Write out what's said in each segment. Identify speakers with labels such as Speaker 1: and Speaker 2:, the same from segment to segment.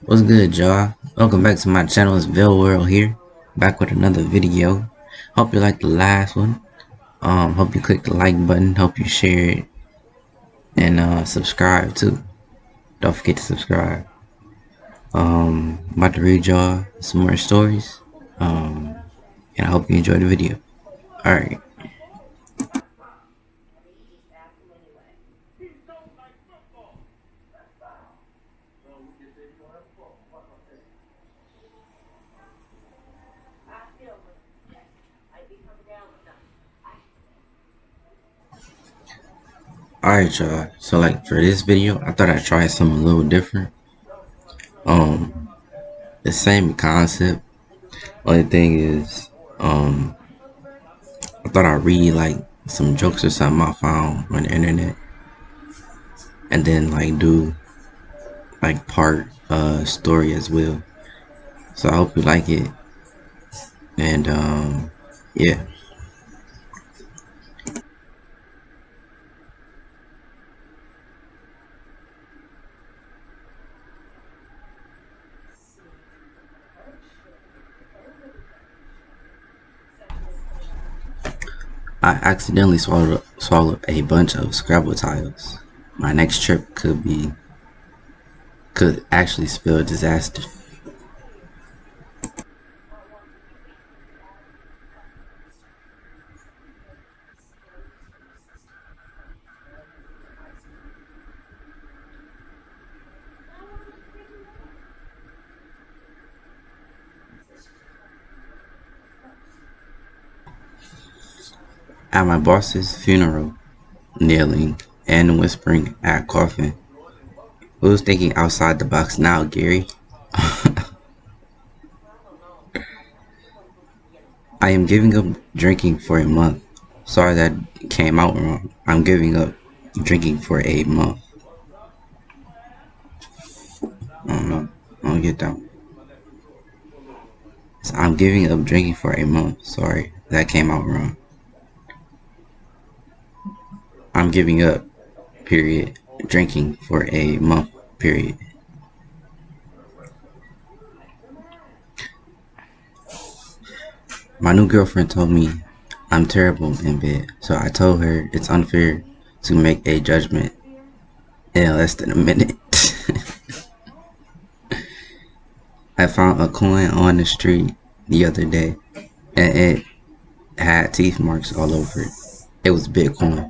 Speaker 1: What's good, y'all? Welcome back to my channel. It's Veil World here, back with another video. Hope you liked the last one. Hope you click the like button. Hope you share it and subscribe too. Don't forget to subscribe. About to read y'all some more stories. And I hope you enjoy the video. All right. Alright, y'all. So, like, for this video, I thought I'd try something a little different. Um, the same concept. Only thing is, I thought I'd read like some jokes or something I found on the internet, and then like do like part story as well. So I hope you like it, and yeah. I accidentally swallowed a bunch of Scrabble tiles. My next trip could actually spell disaster. At my boss's funeral, kneeling and whispering at coffin. Who's thinking outside the box now, Gary? I am giving up drinking for a month. Sorry that came out wrong. I'm giving up drinking for a month. I don't know. I don't get that one. So I'm giving up drinking for a month. Sorry, that came out wrong. I'm giving up, period, drinking for a month, period. My new girlfriend told me I'm terrible in bed, so I told her it's unfair to make a judgment in less than a minute. I found a coin on the street the other day, and it had teeth marks all over it. It was Bitcoin.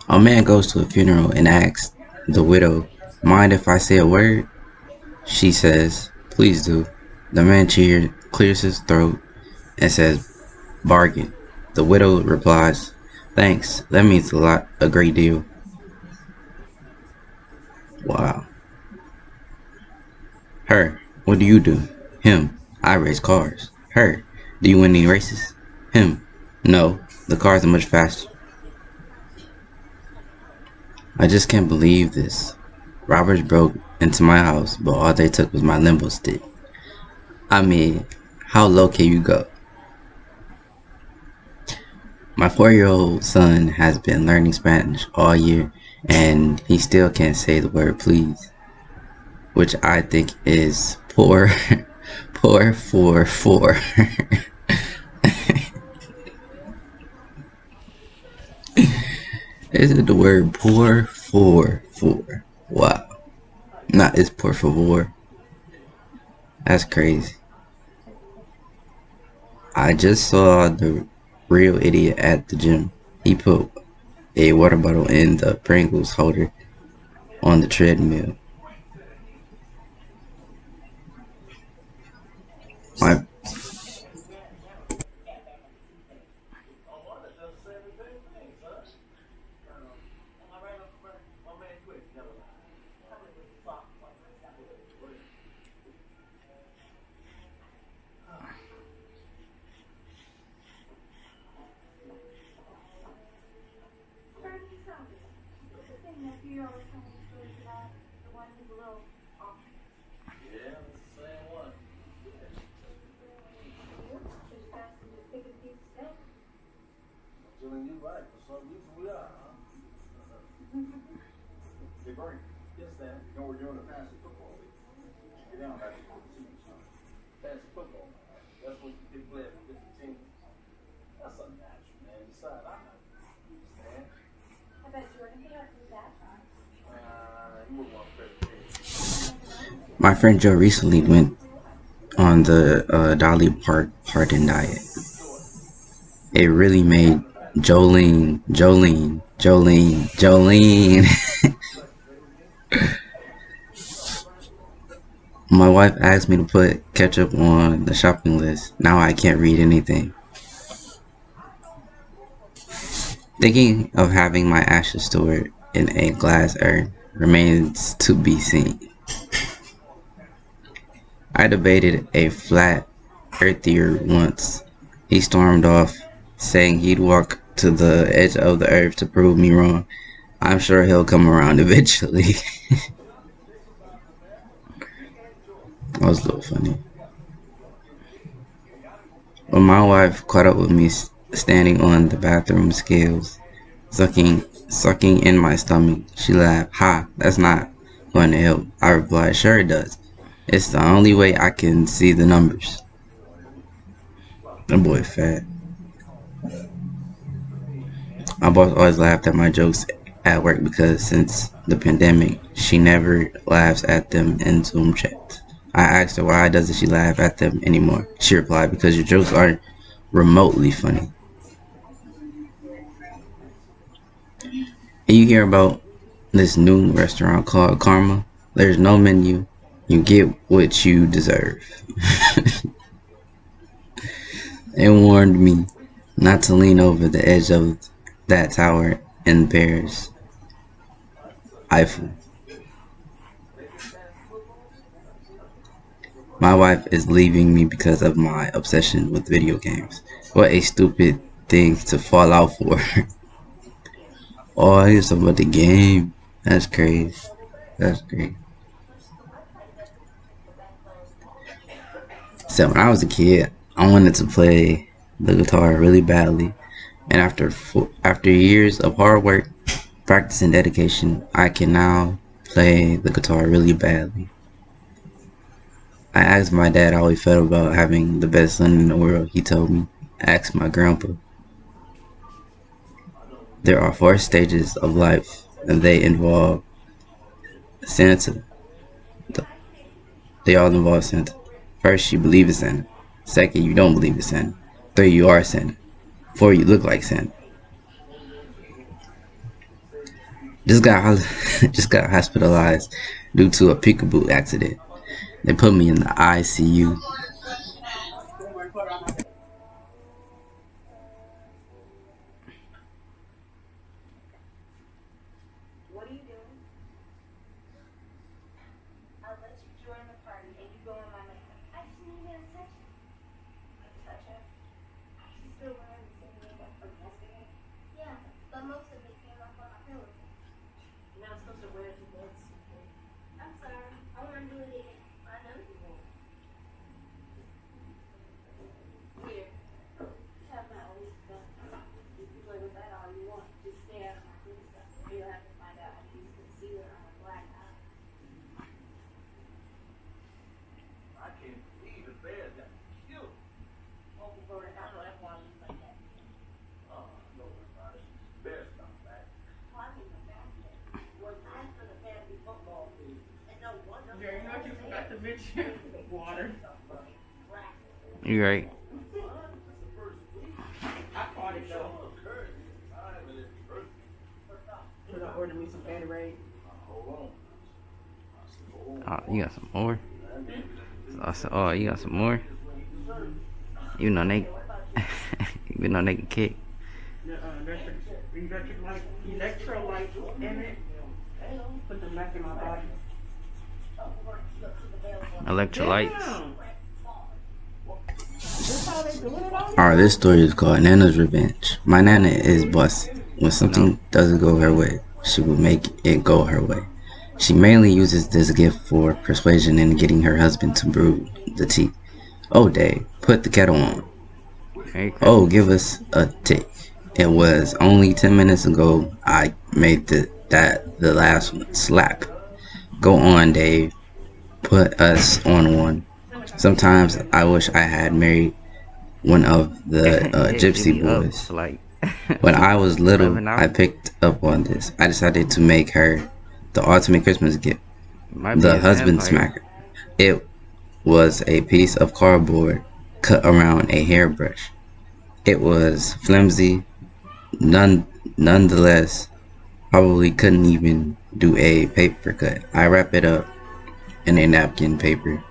Speaker 1: A man goes to a funeral and asks the widow, "Mind if I say a word?" She says, "Please do." The man clears his throat and says, "Bargain." The widow replies, "Thanks, that means a great deal." Wow. Her, what do you do? Him, I race cars. Her, do you win any races? Him, no, the cars are much faster. I just can't believe this. Robbers broke into my house, but all they took was my limbo stick. I mean, how low can you go? My 4-year-old son has been learning Spanish all year, and he still can't say the word please, which I think is poor, poor for four. Is it the word poor for four? Wow. Not it's por favor. That's crazy. I just saw the real idiot at the gym. He put a water bottle in the Pringles holder on the treadmill. My My friend Joe recently went on the Dolly Parton diet. It really made Jolene. My wife asked me to put ketchup on the shopping list. Now I can't read anything. Thinking of having my ashes stored in a glass urn remains to be seen. I debated a flat earthier once. He stormed off, saying he'd walk to the edge of the earth to prove me wrong. I'm sure he'll come around eventually. That was a little funny. When my wife caught up with me standing on the bathroom scales, sucking in my stomach, she laughed. Ha, that's not going to help. I replied, sure it does. It's the only way I can see the numbers. That boy fat. My boss always laughed at my jokes at work because since the pandemic, she never laughs at them in Zoom chats. I asked her why doesn't she laugh at them anymore. She replied, because your jokes aren't remotely funny. And you hear about this new restaurant called Karma? There's no menu. You get what you deserve. They warned me not to lean over the edge of that tower in Paris. Eiffel. My wife is leaving me because of my obsession with video games. What a stupid thing to fall out for. Oh, I hear something about the game. That's crazy. That's great. So when I was a kid, I wanted to play the guitar really badly, and after years of hard work, practice, and dedication, I can now play the guitar really badly. I asked my dad how he felt about having the best son in the world. He told me. I asked my grandpa. There are 4 stages of life, and they involve Santa. They all involve Santa. First, you believe in Santa. Second, you don't believe in Santa. 3, you are Santa. 4, you look like Santa. Just got hospitalized due to a peekaboo accident. They put me in the ICU.
Speaker 2: What are you doing? I'll let you join the party and you go in my makeup. I just need to touch it. Touch it? She's still wearing the same makeup from yesterday? Yeah, but most of it came off on my pillow. You're not supposed to wear it to bed. I'm sorry. I want to do it again. I know you won't. Here. Have my old stuff. You can play with that all you want. Just stay out of my good stuff. You'll have to find out how to use concealer on a black eye.
Speaker 3: I can't believe the bear got killed.
Speaker 2: Oh, Lord, I know that's why you like that.
Speaker 3: Oh, no, everybody. Bear's not back.
Speaker 2: Why did the basket? Was after the family football league. And no wonder.
Speaker 4: Jerry, you know what you forgot to mention? Water.
Speaker 1: You right.
Speaker 4: I caught it though. Should I order me some Gatorade?
Speaker 3: Hold on.
Speaker 1: Oh, you got some more? Oh, you got some more? You know they can kick.
Speaker 4: The electrolytes in it. Put them back in my body.
Speaker 1: Electrolytes.
Speaker 4: Damn. This how they doing it all?
Speaker 1: Alright, this story is called Nana's Revenge. My Nana is bossy. When something doesn't go her way, she will make it go her way. She mainly uses this gift for persuasion and getting her husband to brew the tea. Oh, Dave, put the kettle on. Oh, give us a tick. It was only 10 minutes ago I made the last one. Slap. Go on, Dave. Put us on one. Sometimes I wish I had married one of the
Speaker 5: Yeah, get
Speaker 1: gypsy
Speaker 5: me up
Speaker 1: boys.
Speaker 5: for like
Speaker 1: When I was little,
Speaker 5: 11
Speaker 1: I
Speaker 5: hours.
Speaker 1: picked up on this. I decided to make her the ultimate Christmas gift,
Speaker 5: Might be
Speaker 1: the
Speaker 5: a
Speaker 1: husband
Speaker 5: vampire.
Speaker 1: smacker. It was a piece of cardboard cut around a hairbrush. It was flimsy, nonetheless, probably couldn't even do a paper cut. I wrap it up in a napkin paper,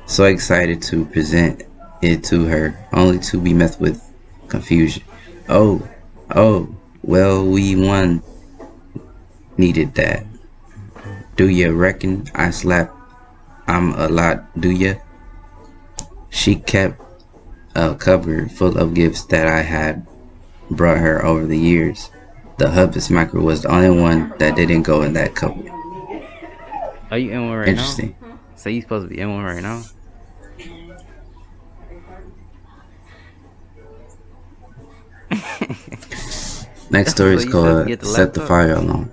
Speaker 1: so excited to present it to her, only to be met with confusion. Oh, oh, well, we won needed that. Do ya reckon I slap I'm a lot, do ya? She kept a cupboard full of gifts that I had brought her over the years. The hubby smacker was the only one that didn't go in that cupboard.
Speaker 5: Are you in one right now?
Speaker 1: Interesting.
Speaker 5: So you supposed to be in one right now?
Speaker 1: Next story
Speaker 5: So
Speaker 1: is
Speaker 5: you said
Speaker 1: called
Speaker 5: forget the
Speaker 1: Set the
Speaker 5: laptop?
Speaker 1: Fire Alarm.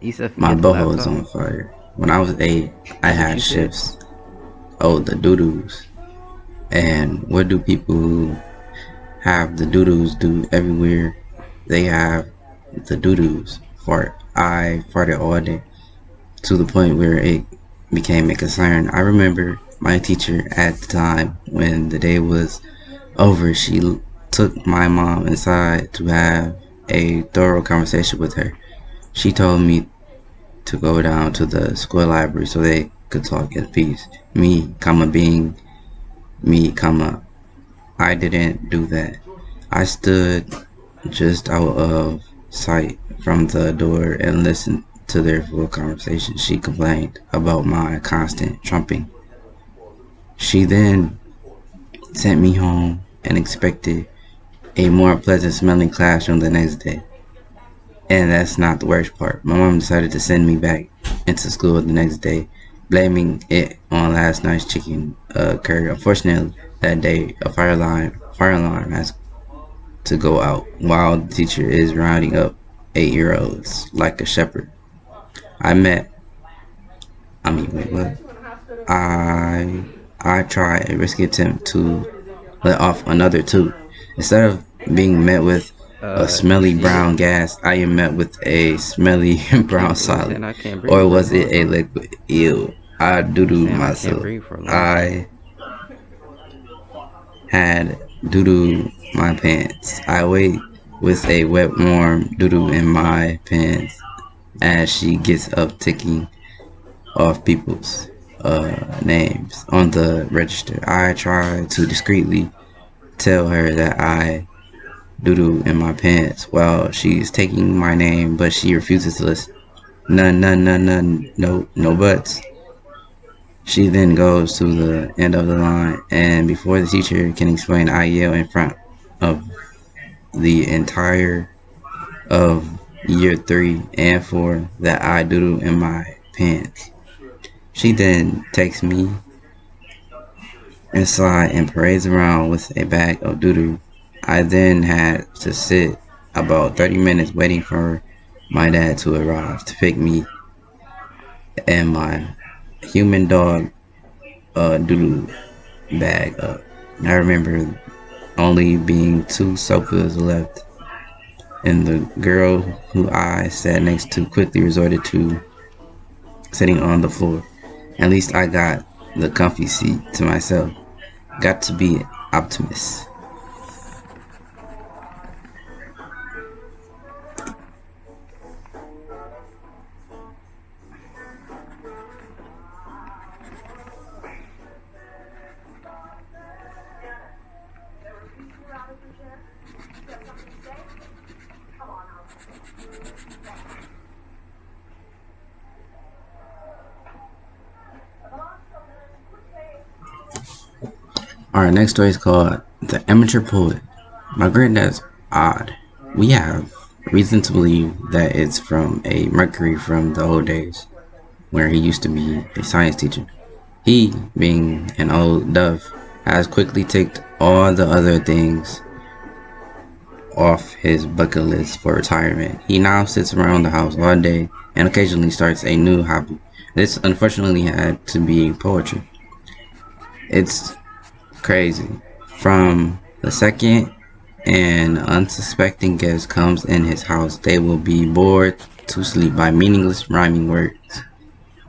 Speaker 5: You said
Speaker 1: My
Speaker 5: forget the
Speaker 1: boho is
Speaker 5: laptop?
Speaker 1: on fire. When I was 8, I
Speaker 5: That's what
Speaker 1: had
Speaker 5: you said.
Speaker 1: shifts. Oh, the doo-doos. And what do people who have the doo-doos do everywhere? They have the doo-doos. I farted all day to the point where it became a concern. I remember my teacher at the time when the day was over, she took my mom inside to have a thorough conversation with her. She told me to go down to the school library so they could talk in peace. Me, being me, I didn't do that. I stood just out of sight from the door and listened to their full conversation. She complained about my constant trumping. She then sent me home and expected a more pleasant smelling classroom the next day. And that's not the worst part. My mom decided to send me back into school the next day, blaming it on last night's chicken curry. Unfortunately, that day a fire alarm has to go out while the teacher is rounding up 8-year-olds like a shepherd. I met. I mean, wait, what? I try a risky attempt to let off another two. Instead of being met with a smelly
Speaker 5: Shit.
Speaker 1: brown gas, I am met with a smelly brown
Speaker 5: What you
Speaker 1: solid.
Speaker 5: saying? I can't breathe
Speaker 1: Or
Speaker 5: for a
Speaker 1: was
Speaker 5: long
Speaker 1: it a
Speaker 5: time.
Speaker 1: liquid? Ew. I
Speaker 5: You
Speaker 1: doo-dooed
Speaker 5: saying I can't
Speaker 1: myself.
Speaker 5: breathe for a long time.
Speaker 1: I had doo-doo my pants. I wait with a wet, warm doo-doo in my pants as she gets up ticking off people's names on the register. I try to discreetly tell her that I doo-doo in my pants while she's taking my name, but she refuses to listen. None, no buts. She then goes to the end of the line, and before the teacher can explain, I yell in front of the entire of year 3 and 4 that I doodle in my pants. She then takes me inside and parades around with a bag of doodoo. I then had to sit about 30 minutes waiting for my dad to arrive to pick me and my human dog doodoo bag up. I remember only being 2 sofas left, and the girl who I sat next to quickly resorted to sitting on the floor. At least I got the comfy seat to myself. Got to be an optimist. Our next story is called The Amateur Poet. My granddad's odd. We have reason to believe that it's from a Mercury from the old days, where he used to be a science teacher. He, being an old dove, has quickly ticked all the other things off his bucket list for retirement. He now sits around the house all day and occasionally starts a new hobby. This unfortunately had to be poetry. It's crazy. From the second an unsuspecting guest comes in his house, they will be bored to sleep by meaningless rhyming words.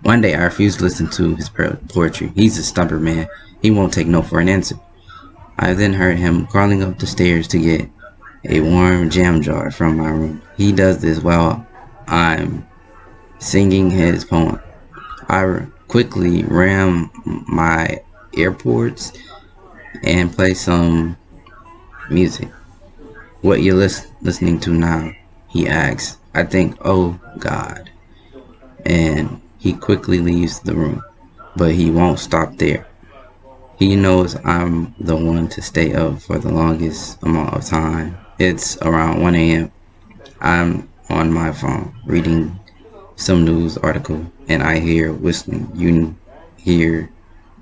Speaker 1: One day I refused to listen to his poetry. He's a stubborn man. He won't take no for an answer. I then heard him crawling up the stairs to get a warm jam jar from my room. He does this while I'm singing his poem. I quickly ram my earpods and play some music. What you listening to now? He asks. I think, oh God. And he quickly leaves the room. But he won't stop there. He knows I'm the one to stay up for the longest amount of time. It's around 1 a.m. I'm on my phone reading some news article and I hear whistling. You hear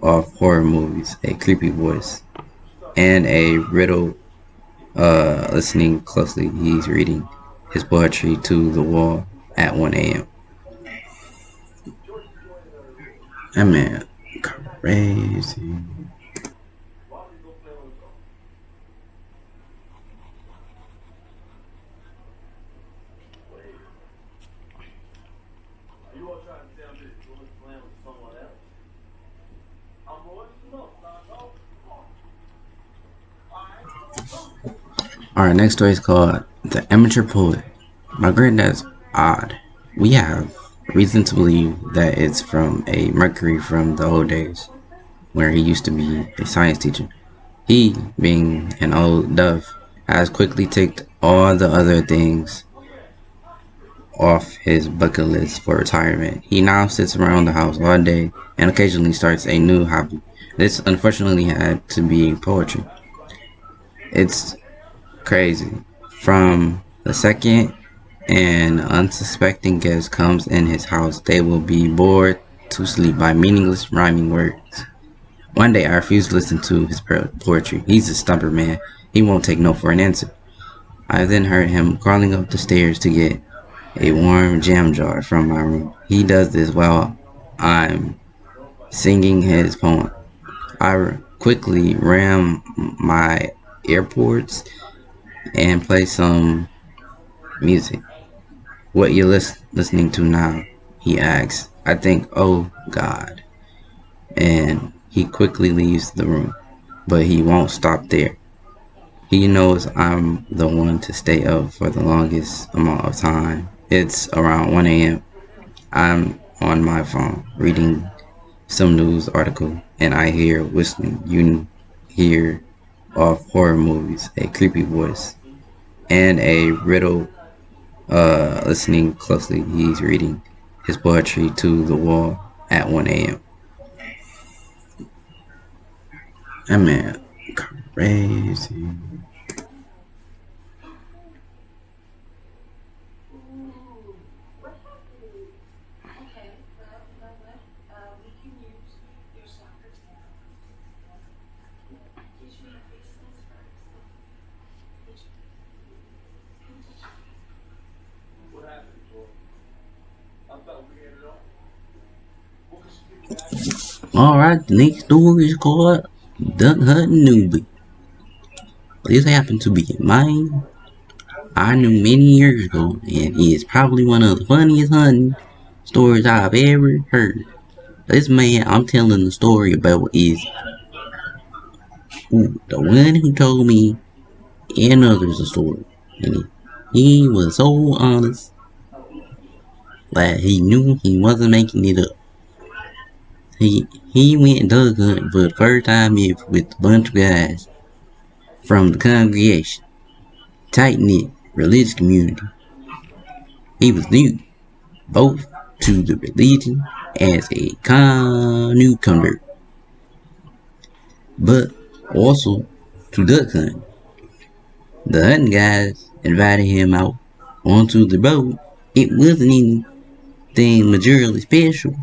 Speaker 1: of horror movies, a creepy voice, and a riddle. Listening closely, he's reading his poetry to the wall at 1 a.m. That man crazy.
Speaker 3: Are you all trying to tell me that you was playing with someone else? I'm bored to know.
Speaker 1: Alright, next story is called The Amateur Poet. My granddad's odd. We have reason to believe that it's from a Mercury from the old days, where he used to be a science teacher. He, being an old dove, has quickly ticked all the other things off his bucket list for retirement. He now sits around the house all day and occasionally starts a new hobby. This unfortunately had to be poetry. It's crazy. From the second an unsuspecting guest comes in his house, they will be bored to sleep by meaningless rhyming words. One day I refused to listen to his poetry. He's a stubborn man. He won't take no for an answer. I then heard him crawling up the stairs to get a warm jam jar from my room. He does this while I'm singing his poem. I quickly ram my earpods and play some music. What you listening to now? He asks. I think, oh God. And he quickly leaves the room. But he won't stop there. He knows I'm the one to stay up for the longest amount of time. It's around 1 a.m. I'm on my phone reading some news article and I hear whistling. You hear of horror movies, a creepy voice, and a riddle. Listening closely, he's reading his poetry to the wall at 1 a.m. That man crazy.
Speaker 2: What happened? Okay, well, you know what? We can use your soccer team. Did you have business first? Did you?
Speaker 3: What happened, Joe? I thought we had it all. What could you give me?
Speaker 1: Alright, the next story is called Duck Hunting Newbie. This happened to be mine. I knew many years ago, and it is probably one of the funniest hunting stories I've ever heard. This man I'm telling the story about is the one who told me and others the story. And he was so honest that he knew he wasn't making it up. He went duck hunting for the first time ever with a bunch of guys from the congregation, tight-knit religious community. He was new, both to the religion as a newcomer, but also to duck hunting. The hunting guys invited him out onto the boat. It wasn't anything majorly special,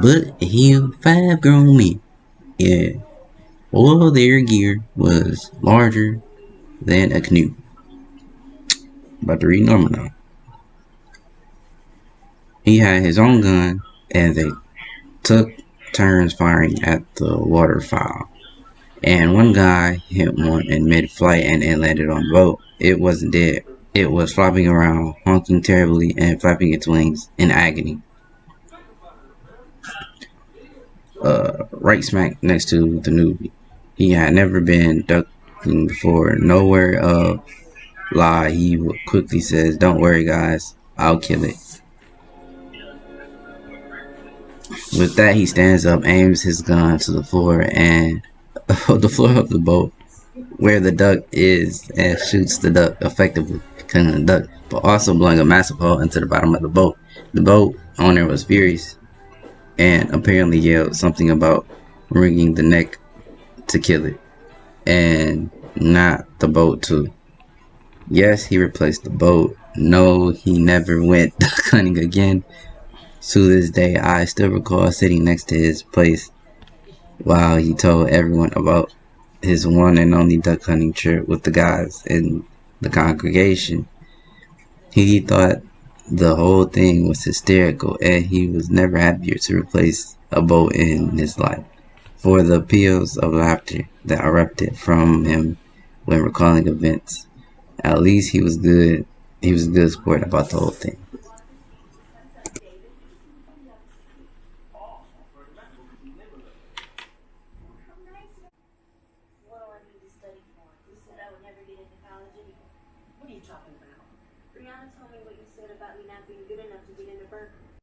Speaker 1: but he held 5 grown men, and all their gear was larger than a canoe. About to read normal now. He had his own gun, and they took turns firing at the waterfowl. And one guy hit one in mid-flight and it landed on the boat. It wasn't dead. It was flopping around, honking terribly and flapping its wings in agony. Right smack next to the newbie. He had never been ducking before. Nowhere of lie. He quickly says, "Don't worry, guys. I'll kill it." With that, he stands up, aims his gun to the floor and the floor of the boat where the duck is, and shoots the duck, effectively killing the duck, but also blowing a massive hole into the bottom of the boat. The boat owner was furious and apparently yelled something about wringing the neck to kill it, and not the boat too. Yes, he replaced the boat. No, he never went duck hunting again. To this day, I still recall sitting next to his place while he told everyone about his one and only duck hunting trip with the guys in the congregation. He thought the whole thing was hysterical, and he was never happier to replace a boat in his life. For the peals of laughter that erupted from him when recalling events, at least he was good. He was a good sport about the whole thing.
Speaker 2: What do I need to study for? You said I would never get into college anyway.
Speaker 4: What are you talking about?
Speaker 2: Brianna told me what you said about me not being good enough to get into Berkeley.